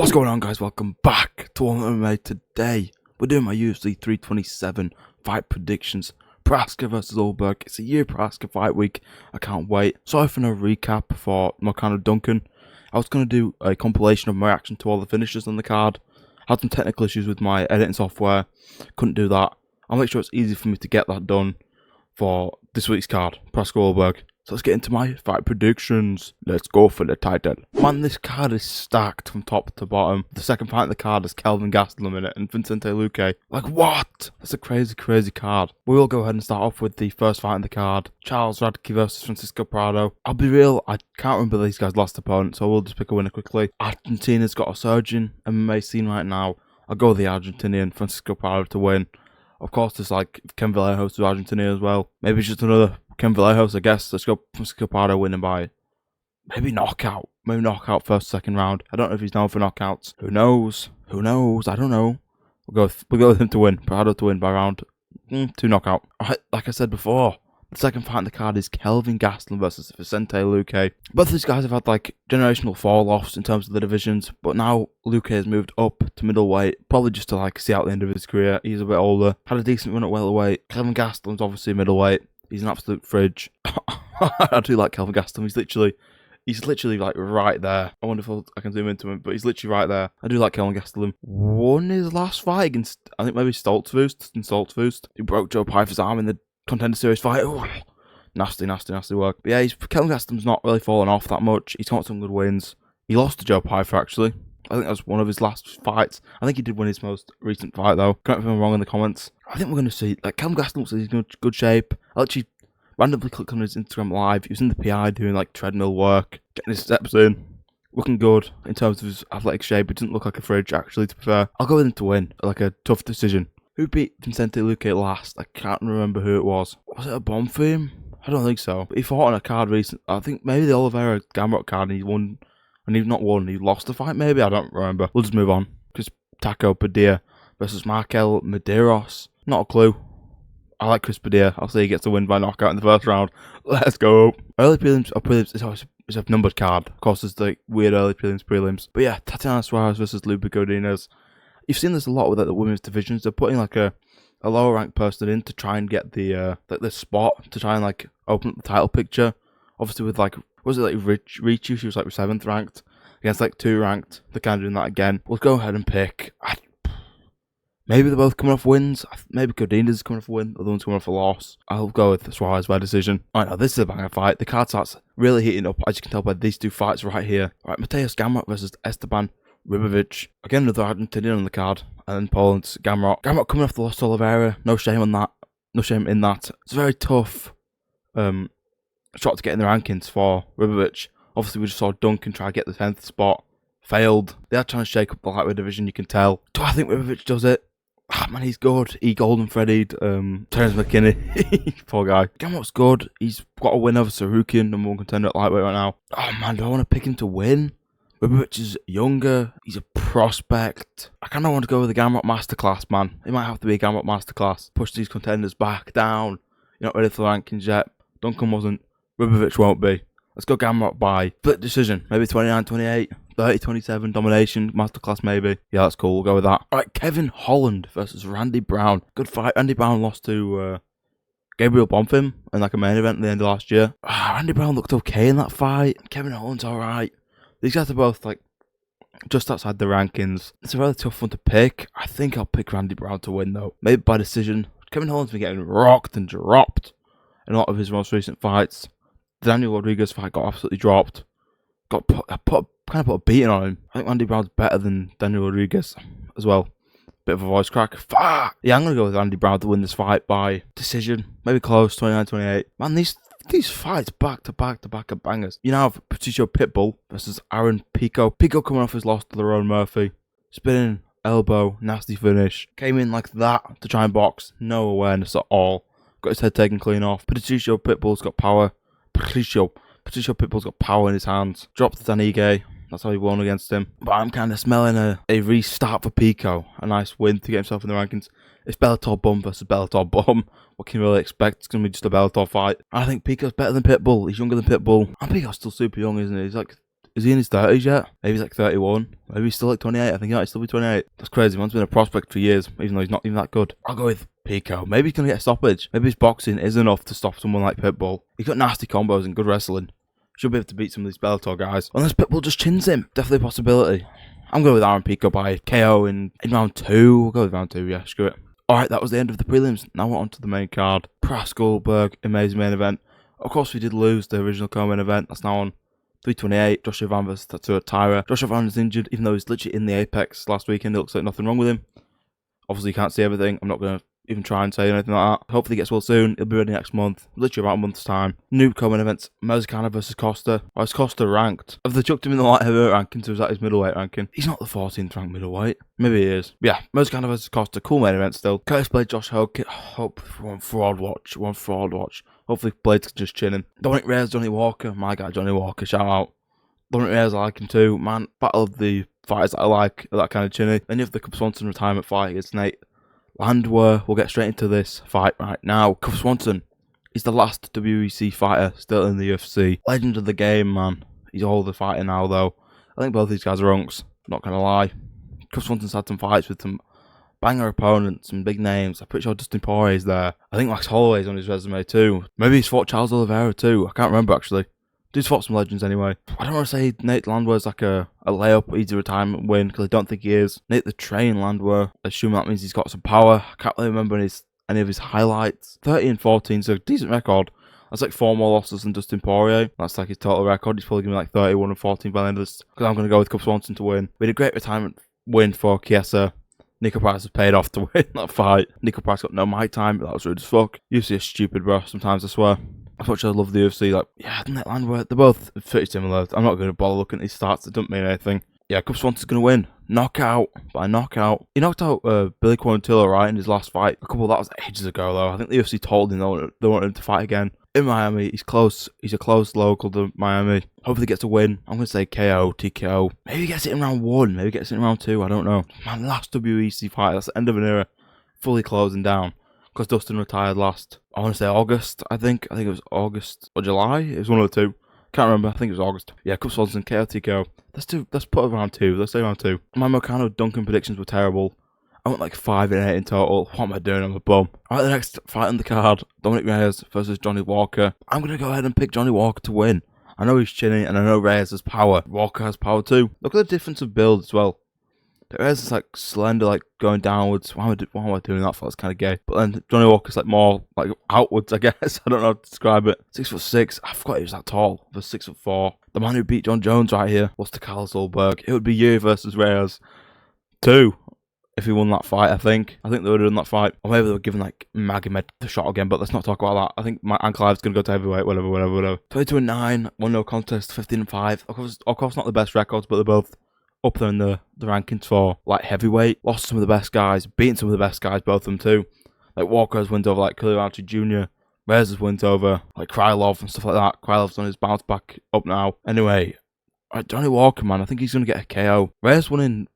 What's going on, guys? Welcome back to MMA. Today we're doing my UFC 327 fight predictions. Procházka versus Ulberg. It's a Jiri Prochazka fight week. I can't wait. Sorry for no recap for Marcano Duncan. I was going to do a compilation of my reaction to all the finishes on the card. I had some technical issues with my editing software. Couldn't do that. I'll make sure it's easy for me to get that done for this week's card, Procházka Ulberg. So let's get into my fight predictions. Let's go for the title. Man, this card is stacked from top to bottom. The second fight in the card is Kelvin Gastelum in it and Vicente Luque. Like, what? That's a crazy, crazy card. We will go ahead and start off with the first fight in the card. Charles Radke versus Francisco Prado. I'll be real, I can't remember these guys' last opponent, so we'll just pick a winner quickly. Argentina's got a surging MMA scene right now. I'll go with the Argentinian, Francisco Prado, to win. Of course, there's like Ken Vallejos to Argentina as well. Maybe it's just another Ken Vallejos, I guess. Let's go Francisco Prado winning by maybe knockout. Maybe knockout first, second round. I don't know if he's known for knockouts. Who knows? Who knows? I don't know. We'll go with him to win. Prado to win by round 2 knockout. Alright, like I said before, the second fight in the card is Kelvin Gastelum versus Vicente Luque. Both of these guys have had like generational fall-offs in terms of the divisions, but now Luque has moved up to middleweight, probably just to like see out the end of his career. He's a bit older, had a decent run at welterweight. Kelvin Gastelum's obviously middleweight. He's an absolute fridge. I do like Kelvin Gastelum. He's literally like right there. I wonder if I can zoom into him, but he's literally right there. I do like Kelvin Gastelum. Won his last fight against, I think maybe Stoltzfus. He broke Joe Pyfer's arm in the Contender Series fight. Ooh, nasty work. But yeah, Kelvin Gastelum's not really fallen off that much. He's got some good wins. He lost to Joe Pyfer, actually. I think that was one of his last fights. I think he did win his most recent fight, though. Correct me if I'm wrong in the comments. I think we're going to see, like, Kelvin Gastelum looks like he's in good shape. I actually randomly clicked on his Instagram live. He was in the PI doing, like, treadmill work, getting his steps in. Looking good in terms of his athletic shape. He doesn't look like a fridge, actually, to be fair. I'll go with him to win, like a tough decision. Who beat Vicente Luque last? I can't remember who it was. Was it a bomb for him? I don't think so. But he fought on a card recently. I think maybe the Oliveira Gamrot card, and he won. And he's not won. He lost the fight, maybe? I don't remember. We'll just move on. Chris Taco Padilla versus Markel Medeiros. Not a clue. I like Chris Padilla. I'll say he gets a win by knockout in the first round. Let's go. Early prelims or prelims is always a numbered card. Of course, there's the weird early prelims. But yeah, Tatiana Suarez versus Lupe Godinez. You've seen this a lot with like, the women's divisions. They're putting like a lower ranked person in to try and get the spot to try and like open up the title picture. Obviously with like, was it like Ricci? She was like 7th ranked against like 2 ranked. They're kind of doing that again. We'll go ahead and pick. Maybe they're both coming off wins. Maybe Godinez is coming off a win. The other one's coming off a loss. I'll go with Suarez by decision. Alright, now this is a banger fight. The card starts really heating up, as you can tell by these 2 fights right here. Alright, Mateus Gamrot versus Esteban Ribovic. Again, another Argentinian on the card. And then Poland's Gamrot. Gamrot coming off the loss to Oliveira. No shame on that. No shame in that. It's a very tough shot to get in the rankings for Ribovic. Obviously, we just saw Duncan try to get the 10th spot. Failed. They are trying to shake up the lightweight division, you can tell. Do I think Ribovic does it? Ah, man, he's good. He golden Freddy'd Terence McKinney. Poor guy. Gamrot's good. He's got a win over Sarukian, number 1 contender at lightweight right now. Oh, man, do I want to pick him to win? Ribovic is younger. He's a prospect. I kind of want to go with the Gamrot Masterclass, man. It might have to be a Gamrot Masterclass. Push these contenders back down. You're not ready for the rankings yet. Duncan wasn't. Ribovic won't be. Let's go Gamrot by split decision. Maybe 29-28, 30-27, domination, Masterclass maybe. Yeah, that's cool. We'll go with that. Alright, Kevin Holland versus Randy Brown. Good fight. Randy Brown lost to Gabriel Bonfim in like a main event at the end of last year. Randy Brown looked okay in that fight. Kevin Holland's alright. These guys are both like just outside the rankings. It's a really tough one to pick. I think I'll pick Randy Brown to win though. Maybe by decision. Kevin Holland's been getting rocked and dropped in a lot of his most recent fights. The Daniel Rodriguez fight got absolutely dropped. Kind of put a beating on him. I think Randy Brown's better than Daniel Rodriguez as well. Bit of a voice crack. Fuck! Yeah, I'm going to go with Randy Brown to win this fight by decision. Maybe close, 29-28. Man, these fights back to back are bangers. You now have Patricio Pitbull versus Aaron Pico. Pico coming off his loss to Lerone Murphy. Spinning elbow, nasty finish. Came in like that to try and box. No awareness at all. Got his head taken clean off. Patricio Pitbull's got power. Patricio Pitbull's got power in his hands. Dropped to Danige. That's how he won against him. But I'm kind of smelling a restart for Pico. A nice win to get himself in the rankings. It's Bellator bum versus Bellator bum. What can you really expect? It's going to be just a Bellator fight. I think Pico's better than Pitbull. He's younger than Pitbull. And Pico's still super young, isn't he? He's like Is he in his 30s yet? Maybe he's like 31. Maybe he's still like 28. I think he might still be 28. That's crazy. Man's been a prospect for years, even though he's not even that good. I'll go with Pico. Maybe he's going to get a stoppage. Maybe his boxing is enough to stop someone like Pitbull. He's got nasty combos and good wrestling. Should be able to beat some of these Bellator guys. Unless Pitbull just chins him. Definitely a possibility. I'm going with Aaron Pico by KO in round 2. We'll go with round 2, yeah, screw it. Alright, that was the end of the prelims. Now we're on to the main card. Procházka Ulberg, amazing main event. Of course, we did lose the original co-main event. That's now on 328. Joshua Van vs. Tatsuro Taira. Joshua Van is injured, even though he's literally in the Apex last weekend. It looks like nothing wrong with him. Obviously, you can't see everything. I'm not going to even try and say anything like that. Hopefully, he gets well soon. He'll be ready next month. Literally about a month's time. New co-main events. Mezcana versus Costa. Or is Costa ranked? Have they chucked him in the light heavyweight ranking, so is that his middleweight ranking? He's not the 14th ranked middleweight. Maybe he is. Yeah, Mezcana versus Costa. Cool main event still. Curtis Blade, Josh Hoke. Hope for one fraud watch. Hopefully, Blades can just chin him. Dominic Reyes, Johnny Walker. My guy, Johnny Walker. Shout out. Dominic Reyes, I like him too. Man, battle of the fighters that I like. That kind of chinny. Then you have the Cub Swanson retirement fight against Nate Landwehr. We'll get straight into this fight right now. Cub Swanson is the last WEC fighter still in the UFC. Legend of the game, man. He's all the fighter now, though. I think both these guys are unks. Not gonna lie. Cub Swanson's had some fights with some banger opponents, some big names. I'm pretty sure Dustin Poirier's there. I think Max Holloway's on his resume too. Maybe he's fought Charles Oliveira too. I can't remember actually. Dude's fought some legends anyway. I don't want to say Nate Landwehr's like a layup, easy retirement win, because I don't think he is. Nate the Train Landwehr, I assume that means he's got some power. I can't really remember any of his highlights. 30-14, so decent record. That's like 4 more losses than Dustin Poirier. That's like his total record. He's probably going to be like 31-14 by the end of this, because I'm going to go with Cub Swanson to win. We had a great retirement win for Chiesa. Nico Price has paid off to win that fight. Nico Price got no mic time, but that was rude as fuck. UFC is stupid, bro, sometimes I swear. As much as I love the UFC, like, yeah, Nate Landwehr, they're both pretty similar. I'm not going to bother looking at these stats, it doesn't mean anything. Yeah, Cub Swanson's going to win. Knockout by knockout. He knocked out Billy Quarantillo, right, in his last fight. That was ages ago, though. I think the UFC told him they want him to fight again. In Miami, he's close. He's a close local to Miami. Hopefully he gets a win. I'm going to say KO, TKO. Maybe he gets it in round 1. Maybe he gets it in round 2. I don't know. Man, last WEC fight. That's the end of an era. Fully closing down. Because Dustin retired last, I want to say August, I think. I think it was August or July. It was one of the two. Can't remember. I think it was August. Yeah, Cub Swanson, KO, TKO. Let's put it round 2. Let's say round 2. My Moicano Duncan predictions were terrible. I went like 5 and 8 in total. What am I doing? I'm a bum. Alright, the next fight on the card, Dominic Reyes versus Johnny Walker. I'm going to go ahead and pick Johnny Walker to win. I know he's chinny, and I know Reyes has power. Walker has power too. Look at the difference of build as well. Reyes is like slender, like going downwards. Why am I doing that for? That's kind of gay. But then Johnny Walker's like more like outwards, I guess. I don't know how to describe it. 6'6". I forgot he was that tall. For 6'4". The man who beat John Jones right here was to Carlos Ulberg. It would be Jiri versus Reyes 2. If he won that fight, I think they would have done that fight. Or maybe they were giving like Magomed the shot again, but let's not talk about that. I think Ankalaev's going to go to heavyweight, whatever. 22-9, 1-0 contest, 15-5. Of course, not the best records, but they're both up there in the rankings for like heavyweight. Lost some of the best guys, beaten some of the best guys, both of them too. Like Walker's wins over like Kilimanjaro Jr., Reyes' wins over like Krylov and stuff like that. Krylov's on his bounce back up now. Anyway, Johnny Walker, man, I think he's going to get a KO. Reyes won in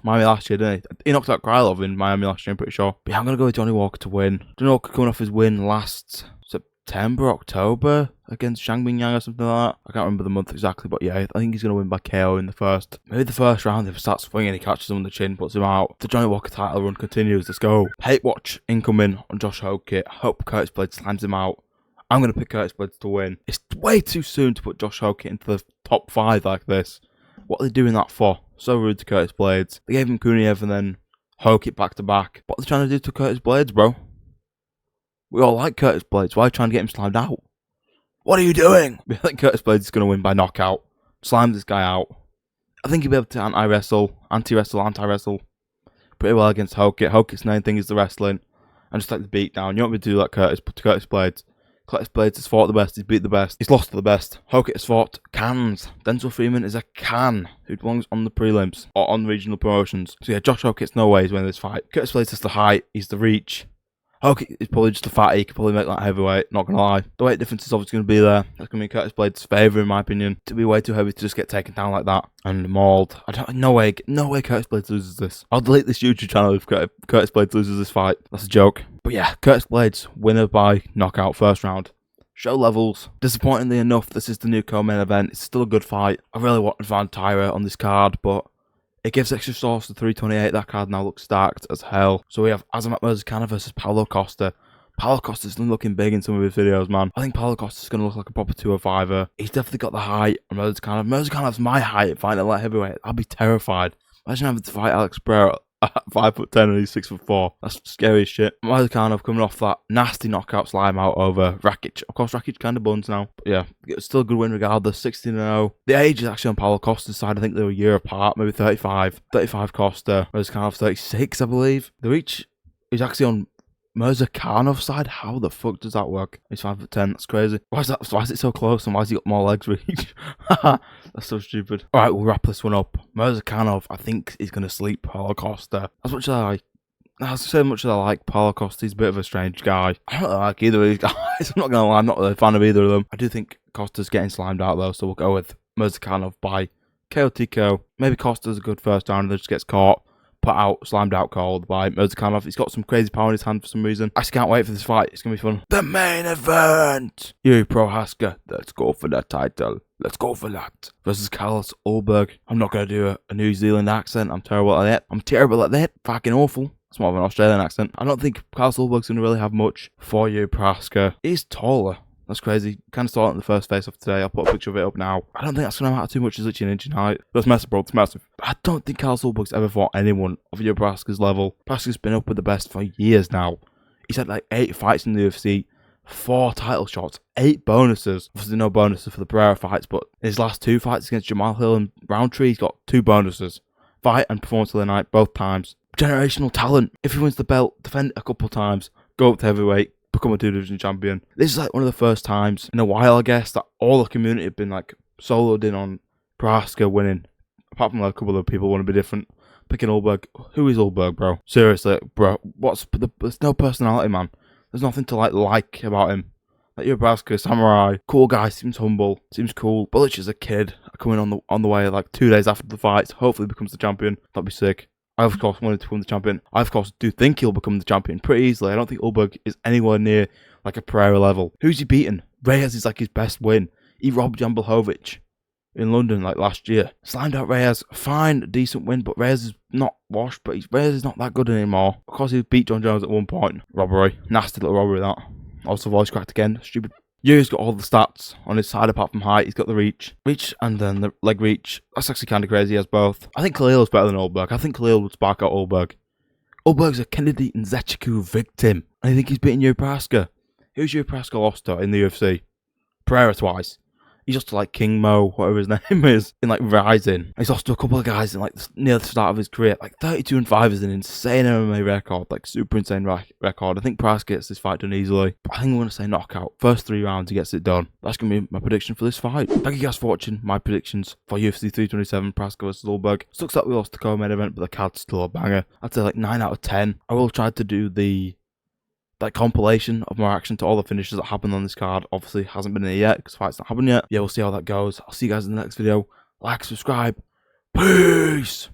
Miami last year, didn't he? He knocked out Krylov in Miami last year, I'm pretty sure. But yeah, I'm going to go with Johnny Walker to win. Johnny Walker coming off his win last September, October against Zhang Mingyang or something like that. I can't remember the month exactly, but yeah, I think he's going to win by KO in the first. Maybe the first round, if he starts swinging, he catches him on the chin, puts him out. The Johnny Walker title run continues. Let's go. Hate watch incoming on Josh Hoke. Hope Curtis Blades slams him out. I'm going to pick Curtis Blades to win. It's way too soon to put Josh Hoke into the top 5 like this. What are they doing that for? So rude to Curtis Blades. They gave him Kuniev and then Hoke back to back. What are they trying to do to Curtis Blades, bro? We all like Curtis Blades. Why are you trying to get him slammed out? What are you doing? I think Curtis Blades is going to win by knockout. Slime this guy out. I think he'll be able to anti-wrestle pretty well against Hoke. Hoke's main thing is the wrestling and just like the beat down. You want me to do like Curtis Blades. Curtis Blades has fought the best, he's beat the best, he's lost to the best. Hoke has fought cans. Denzel Freeman is a can who belongs on the prelims or on regional promotions. So yeah, Josh Hoke, no way he's winning this fight. Curtis Blades has the height, he's the reach. Hoke is probably just a fatty, he could probably make that heavyweight, not gonna lie. The weight difference is obviously gonna be there. That's gonna be Curtis Blades' favour in my opinion. To be way too heavy to just get taken down like that and mauled. No way Curtis Blades loses this. I'll delete this YouTube channel if Curtis Blades loses this fight. That's a joke. But yeah, Curtis Blades, winner by knockout, first round. show levels. Disappointingly enough, this is the new co-main event. It's still a good fight. I really wanted Van Tyra on this card, but it gives extra sauce to 328. That card now looks stacked as hell. So we have Azamat Murzakanov versus Paulo Costa. Paulo Costa's looking big in some of his videos, man. I think Paulo Costa's going to look like a proper 205er. He's definitely got the height on Murzakanov. Murzakanov's my height fighting at light heavyweight. I'd be terrified. Imagine having to fight Alex Pereira at 5'10" and he's 6'4". That's scary as shit. Murzakanov coming off that nasty knockout slime out over Rakic. Of course, Rakic kind of buns now. But yeah, it's still a good win regardless. 16-0. The age is actually on Paulo Costa's side. I think they were a year apart, maybe 35. 35 Costa. Murzakanov 36, I believe. The reach is actually on Murzakanov's side. How the fuck does that work? He's 5'10". That's crazy. Why is it so close? And why has he got more legs reach? That's so stupid. All right, we'll wrap this one up. Murzakanov, I think, is gonna sleep Paulo Costa. As much as I like Paulo Costa, he's a bit of a strange guy. I don't like either of these guys. I'm not gonna lie, I'm not really a fan of either of them. I do think Costa's getting slimed out though, so we'll go with Murzakanov by KO TKO. Maybe Costa's a good first round and then just gets caught, put out, slammed out cold by Murzakanov. He's got some crazy power in his hand for some reason. I just can't wait for this fight. It's going to be fun. The main event! Jiri Procházka. Let's go for that title. Let's go for that. Versus Carlos Ulberg. I'm not going to do a New Zealand accent. I'm terrible at that. Fucking awful. It's more of an Australian accent. I don't think Carlos Ulberg's going to really have much for Jiri Procházka. He's taller. That's crazy. Kind of saw it in the first face-off today. I'll put a picture of it up now. I don't think that's going to matter too much. It's literally an inch in height. That's massive, bro. It's massive. But I don't think Carlos Ulberg's ever fought anyone of Jiri Procházka's level. Procházka's been up with the best for years now. He's had like 8 fights in the UFC, 4 title shots, 8 bonuses. Obviously no bonuses for the Pereira fights, but in his last 2 fights against Jamal Hill and Roundtree, he's got 2 bonuses. Fight and performance of the night, both times. Generational talent. If he wins the belt, defend it a couple times, go up to heavyweight, become a 2-division champion. This is like one of the first times in a while, I guess, that all the community have been like soloed in on Procházka winning. Apart from like, a couple of people want to be different. Picking Ulberg. Who is Ulberg, bro? Seriously, bro. There's no personality, man. There's nothing to like about him. Like Jiri Procházka, samurai, cool guy, seems humble, seems cool. Bullish is a kid coming on the way like 2 days after the fight. Hopefully becomes the champion. That'd be sick. I, of course, wanted to become the champion. I, of course, do think he'll become the champion pretty easily. I don't think Ulberg is anywhere near, like, a Pereira level. Who's he beaten? Reyes is, like, his best win. He robbed Jan Blachowicz in London, like, last year. Slimed out Reyes. Fine, decent win, but Reyes is not washed, but Reyes is not that good anymore. Of course, he beat John Jones at one point. Robbery. Nasty little robbery, that. Also, voice cracked again. Stupid. Yuri's got all the stats on his side apart from height. He's got the reach and then the leg reach. That's actually kind of crazy. He has both. I think Khalil's better than Ulberg. I think Khalil would spark out Ulberg. Ulberg's a Kennedy and Nzechukwu victim. I think he's beating Jiri Procházka. Who's Jiri Procházka lost to in the UFC? Pereira twice. He's lost to like King Mo, whatever his name is, in like Rising. He's lost to a couple of guys in like near the start of his career. Like 32-5 is an insane MMA record, like super insane record. I think Procházka gets this fight done easily. But I think I'm going to say knockout. First 3 rounds, he gets it done. That's going to be my prediction for this fight. Thank you guys for watching my predictions for UFC 327, Procházka vs Ulberg. Sucks that we lost the co-main event, but the card's still a banger. I'd say like 9 out of 10. I will try to do that compilation of my reaction to all the finishes that happened on this card. Obviously hasn't been here yet because the fight's not happened yet. Yeah, we'll see how that goes. I'll see you guys in the next video. Like, subscribe. Peace!